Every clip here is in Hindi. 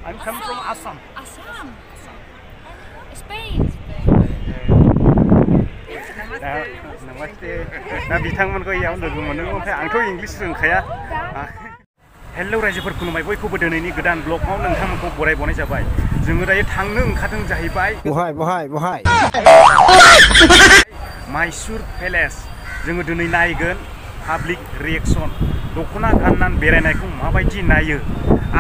I'm coming from Assam. Assam. Spain. Namaste. Nah, बिथांमोनखौ इयाव लोगो मोनदों ओमफ्राय आंथ' इंलिस रोंखाया. हेलौ रायजोफोर खुलुमबाय बयखौबो दिनैनि गोदान ब्लगआव नोंथांमोनखौ बरायबावनाय जाबाय. जोङो दायो थांनो ओंखारदों जाहैबाय. बहाय. माइसुर पेलेस. जोङो दिनै नायगोन पाब्लिक रिएक्शन. दख'ना गाननानै बेरायनायखौ माबायदि नायो.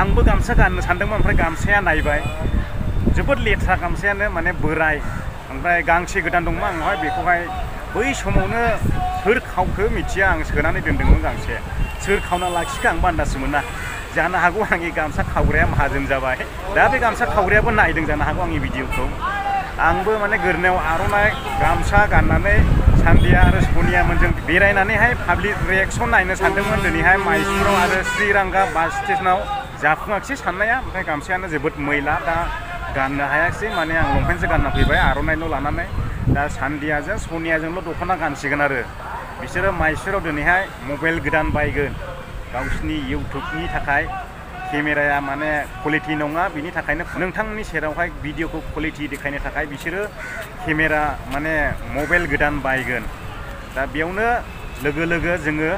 आंबो गामसा गाननो सानदोंमोन ओमफ्राय गामसाया नायबाय. जोबोद लेथ्रा गामसायानो माने बोराय. ओमफ्राय गांसे गोदान दंमोन आंनावहाय बेखौहाय बै समावनो सोर खावखो मिथिया आं सोनानै दोनदोंमोन गांसे. सोर खावना लाखिखो आंबो आन्दाज मोना. जानो हागौ आंनि गामसा खावग्राया माहाजोन जाबाय. दा बे गामसा खावग्रायाबो नायदों जानो हागौ आंनि भिडिअखौ. आंबो माने गोरनायाव आर'नाइ गामसा गाननानै सान्दिया आरो सनियामोनजों बेरायनानैहाय पाब्लिक रिएक्शन नायनो सानदोंमोन दिनैहाय माइसुराव आरो श्रीरंगा बास स्टेशनाव. जाफुङाखिसै साननाया ओमफ्राय गामसायानो जोबोद मैला दा गाननो हायाखिसै माने आं लंपेन्टसो गानना फैबाय आर'नाइल' लानानै. दा सान्दियाजों सनियाजोंल' दख'ना गानसिगोन आरो बिसोरो माइसुराव दिनैहाय मबाइल गोदान बायगोन गावसिनि इउटुबनि थाखाय. केमेराया माने क्वालिटि नङा बिनि थाखायनो नोंथांनि सेरावहाय भिडिअखौ क्वालिटि देखायनो थाखाय बिसोरो केमेरा माने मबाइल गोदान बायगोन. दा बेयावनो लोगो जोङो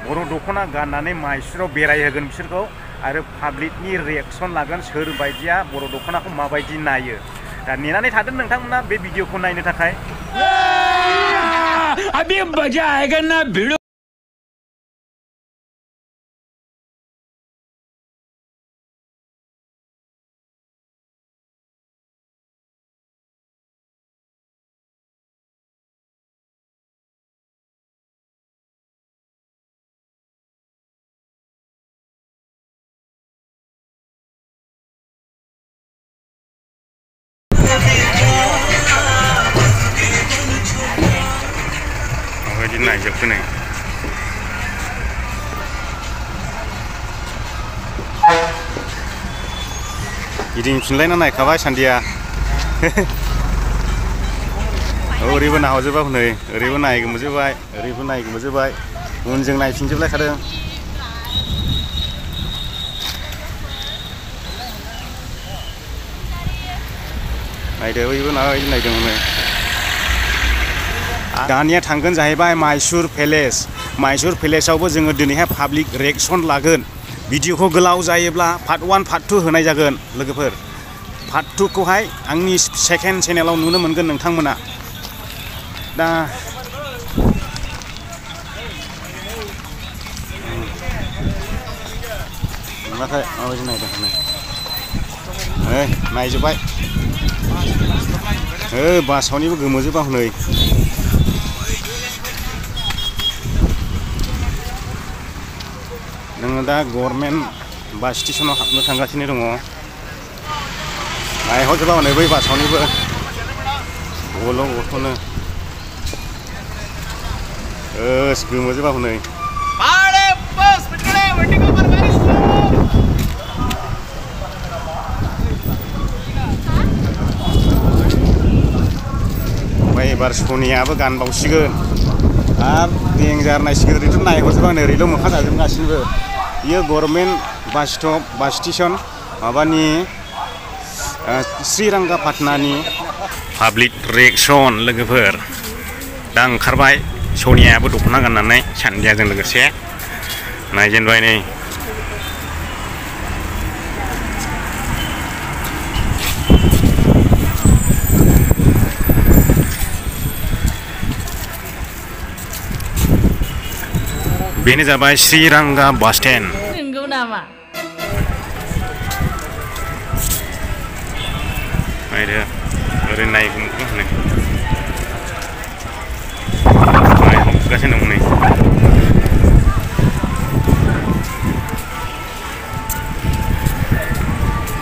बर' दख'ना गाननानै माइसुराव बेरायहोगोन बिसोरखौ आरो पाब्लिकनि रिएक्शन लागोन सोर बायदिया बर' दख'नाखौ माबायदि नायो. दा नेनानै थादों नोंथांमोना बे भिडिअखौ नायनो थाखाय. अभी मजा आएगा ना भिड़ो. नायजोबखो नै गिदिंफिनलायना नायखाबाय सान्दिया. ओरैबो नाहरजोबा हनै ओरैबो नायगोमोजोबबाय ओरैबो नायगोमोजोबबाय उनजों नायफिनजोबलायखादों. नायदो बैबो नायदो हनै. दानिया थांगोन जाहैबाय माइसुर पेलेस. माइसुर पेलेसावबो जोङो दिनैहाय पाब्लिक रिएक्शन लागोन. भिडिअखौ गोलाव जायोब्ला पार्ट 1 पार्ट 2 होनाय जागोन लोगोफोर. पार्ट 2 खौहाय आंनि सेकेन्ड चेनेलाव नुनो मोनगोन नोंथांमोना. दा नुवाखै माबायदि नायदों हनै नायजोब्बाय. बासावनिबो गोमोजोबा हनै. नोङो दा गभर्नमेन्ट बास स्टेशनाव हाबनो थांगासिनो दङ. नायहरजोबा हनै बै बासावनिबो गथ'नो गोमोजोबा हनै. ओमफ्राय एबार सनियाबो गानबावसिगोन आरो देन्जार नायसिगोन. ओरैथ' नायहरजोबा हनै ओरैल' मोखां जाजोबगासिनोबो. बियो गभर्नमेन्ट बास स्टप बास स्टेशन माबानि श्रीरंगापाटनानि पाब्लिक रिएक्शन लोगोफोर. दा ओंखारबाय सनियाबो दख'ना गाननानै सान्दियाजों लोगोसे नायजेनबाय नै. बेनो जाबाय श्रीरंगा बास स्टेन्ड. नंगौ नामा? नायदो ओरै नायगोमखौ हनै नायगासिनो दं नै.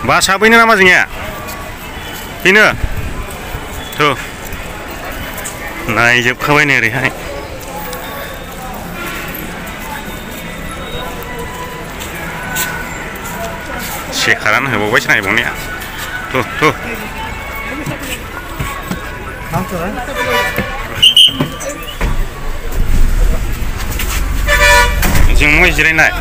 बासा बैनो नामा जोंनिया बेनो थ' नायजोबखाबाय नै ओरैहाय. सेखारानो होबावबायसो नायबावनाया. जों जिरायनाय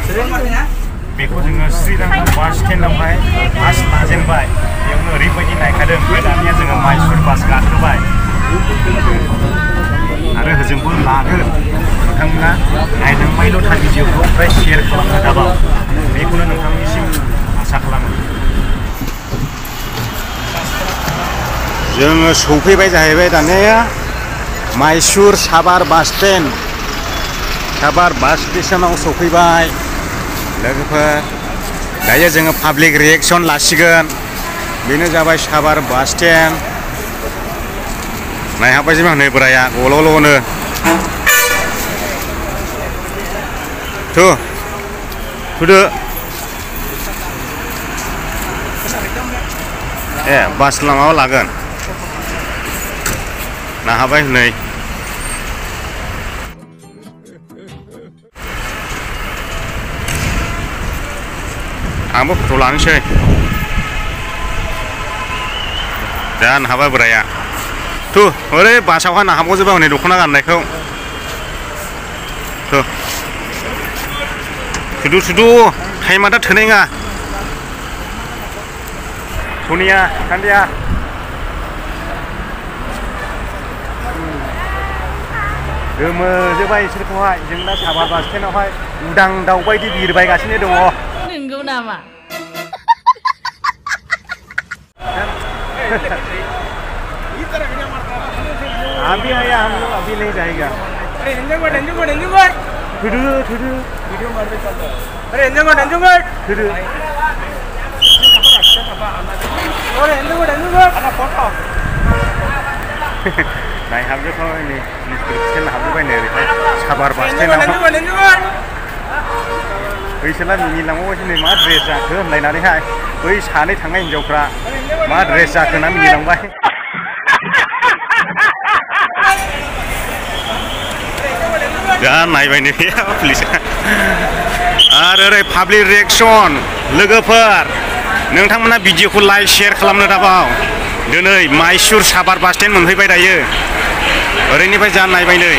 बेखौ जोङो श्रीरंगा बास स्टेन्डआवहाय बास गाखोबाय बेयावनो ओरैबायदि नायखादों ओमफ्राय दानिया जोङो माइसुर बास गाखोबाय आरो होजोंबो लागोन नोंथांमोना नायलांबायल' था भिडिअखौ ओमफ्राय शेयार खालामनो दाबाव बेखौनो नोंथांनिसिम आसा खालामो जोङो सौफैबाय जाहैबाय दानिया माइसुर साबार बास स्टेन्ड साबार बास स्टेसनाव सौफैबाय लोगोफोर दायो जोङो पाब्लिक रिएक्सन लासिगोन बेनो जाबाय साबार बास स्टेन्ड नायहाबाय जे मा होनो बोराया गल'ल'नो थुदो ए बास लामायाव लागोन नाहाबाय हनै आंबो फट' लानोसै दा नाहाबाय बोराया ओरै बासावहा नाहाबावजोबा हनै दख'ना गाननायखौ थुदु टाइमा दा थोनाय नङा सनिया कान्दिया गोमोजोबबाय इसोरखौहाय जों दा साबार बास स्टेन्डआवहाय उदां दाउ बायदि बिरबायगासिनो दङ नंगौ नामा अभी आया हम लोग अभी नहीं जाएगा थुदु वीडियो मार दे चल अरे एंजॉय थुदु अरे एंजॉय ana फोटो नाय हाबजोब नै स्टेसन हाबजोबबाय नै ओरैहाय साबार बास स्टेन्डआव बैसोला मिनिलांबावबायसो नै मा ड्रेस जाखो होनलायनानैहाय बै सानै थांनाय हिनजावफ्रा मा ड्रेस जाखो होनना मिनिलांबाय दा नायबाय नै पुलिसा आरो ओरै पाब्लिक रिएक्सन लोगोफोर नोंथांमोना भिडिअखौ लाइक शेयार खालामनो दाबाव दिनै माइसुर साबार बास स्टेन्ड मोनफैबाय दायो ओरैनिफ्राय जा नायबाय नै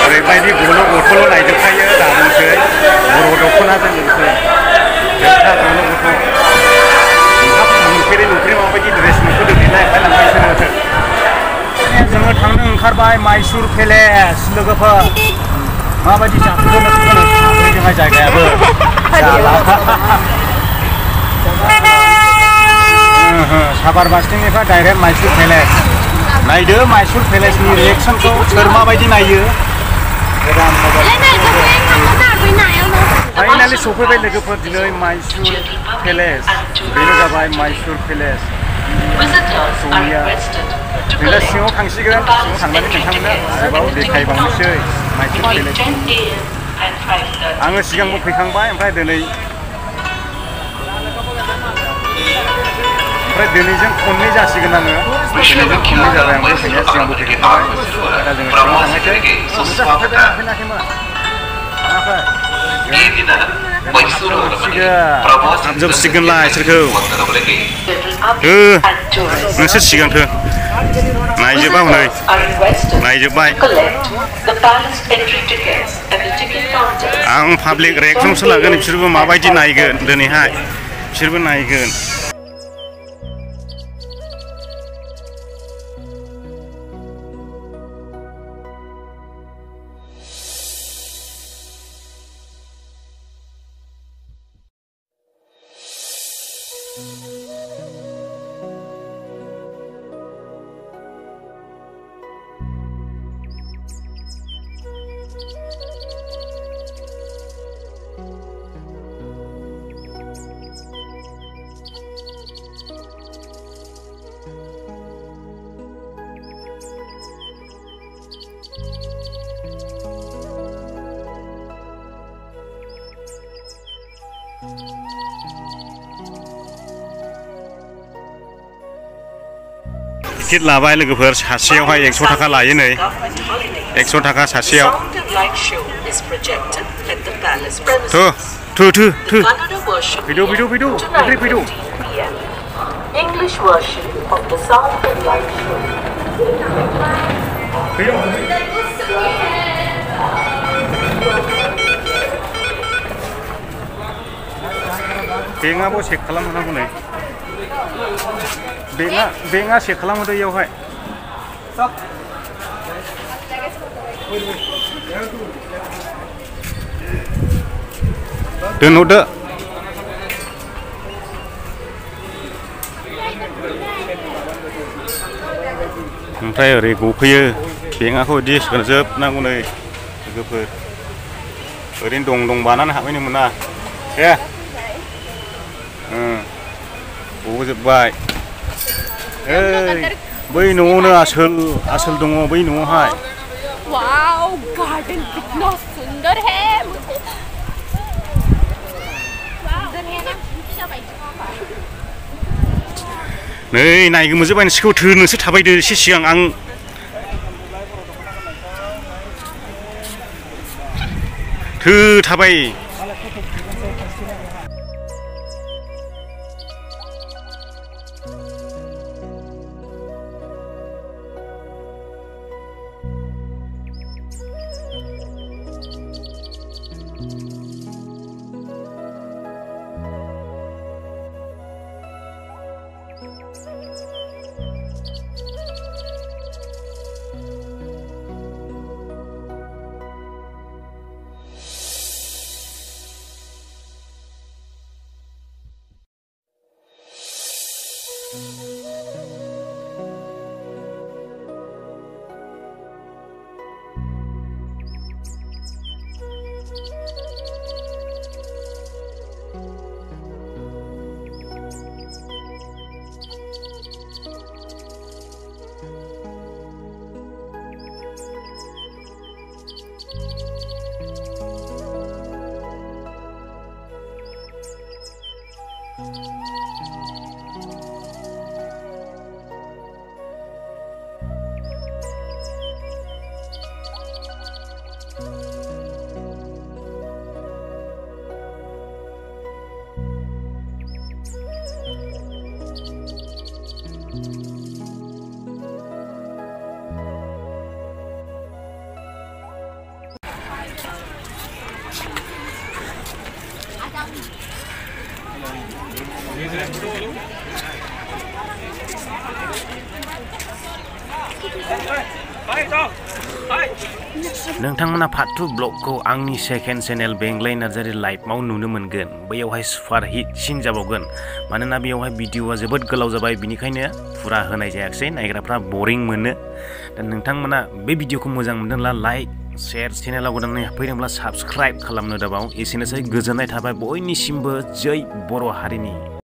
ओरैबायदि गल' गथ'ल' नायजोबखायो दाबोसै बर' दख'नाजों लोगोसे जोबथा गल' गथ' नुफेरै माबायदि ड्रेस नुफेरदों बेलाय लांबाय जोङो थांनो ओंखारबाय माइसुर पेलेस लोगोफोर माबायदि जाखो जोंहा जायगायाबो साबार बास स्टेन्डनिफ्राय डाइरेक्ट माइसुर पेलेस नायदो माइसुर पेलेसनि रिएक्सनखौ सोर माबायदि नायो फाइनालि सफैबाय लोगोफोर दिनै माइसुर पेलेस बेनो जाबाय माइसुर पेलेस सौनिया जों दा सिङाव थांसिगोन सिङाव थांनानै नोंथांमोननो आरोबाव देखायबावनोसै माइसुर पेलेस आङो सिगांबो फैखांबाय ओमफ्राय दिनैजों खननै जासिगोन आङो दिनैजों खननै जाबाय ओमफ्राय फैनाया सिगांबो फैखांबाय दा जोङो सिङाव थांनायसै नोंसोर हाबफैबायना हाबफैनाखैमोन हाबजोबसिगोनलाय इसोरखौ नोंसोर सिगांथो नायजोबा हनै नायजोब्बाय आं पाब्लिक रिएक्सनसो लागोन बिसोरबो माबायदि नायगोन दिनैहाय बिसोरबो नायगोन टिकेट लाबाय लोगोफोर सासेयावहाय 100 थाखा लायो नै 100 थाखा सासेयाव थु फैदो English version of the Sound of Light show. बेंआबो चेक खालामनांगौ नै बेंआ चेक खालामदो इयावहाय दोनहरदो ओमफ्राय ओरै गफैयो बेंआखौ इदि सोजोबनांगौ नै लोगोफोर ओरैनो दं बानानै हाबैनो मोना दे गजोबबाय बै न'आवनो आसोल दङ बै न'आवहाय वाओ गार्डन कितना सुंदर है मुझे सुंदर है ना नै नायगोमोजोबबाय नोंसोरखौ थो नोंसोर थाबायदो एसे सिगां आं थो थाबाय नोंथांमोना पार्ट 2 ब्लगखौ आंनि सेकेन्ड चेनेल बेंगलाय नार्जारी लाइभआव नुनो मोनगोन बैयावहाय सुपार हिट सिन जाबावगोन मानोना बेयावहाय भिडिअआ जोबोद गोलाव जाबाय बिनिखायनो फुरा होनाय जायाखै नायग्राफ्रा बोरिं मोनो दा नोंथांमोना बे भिडिअखौ मोजां मोनदोंब्ला लाइक शेयर चेनेलाव गोदानै फैदोंब्ला साबस्क्राइब खालामनो दाबाव एसेनोसै गोजोननाय थाबाय बयनिसिमबो जै बर' हारिनि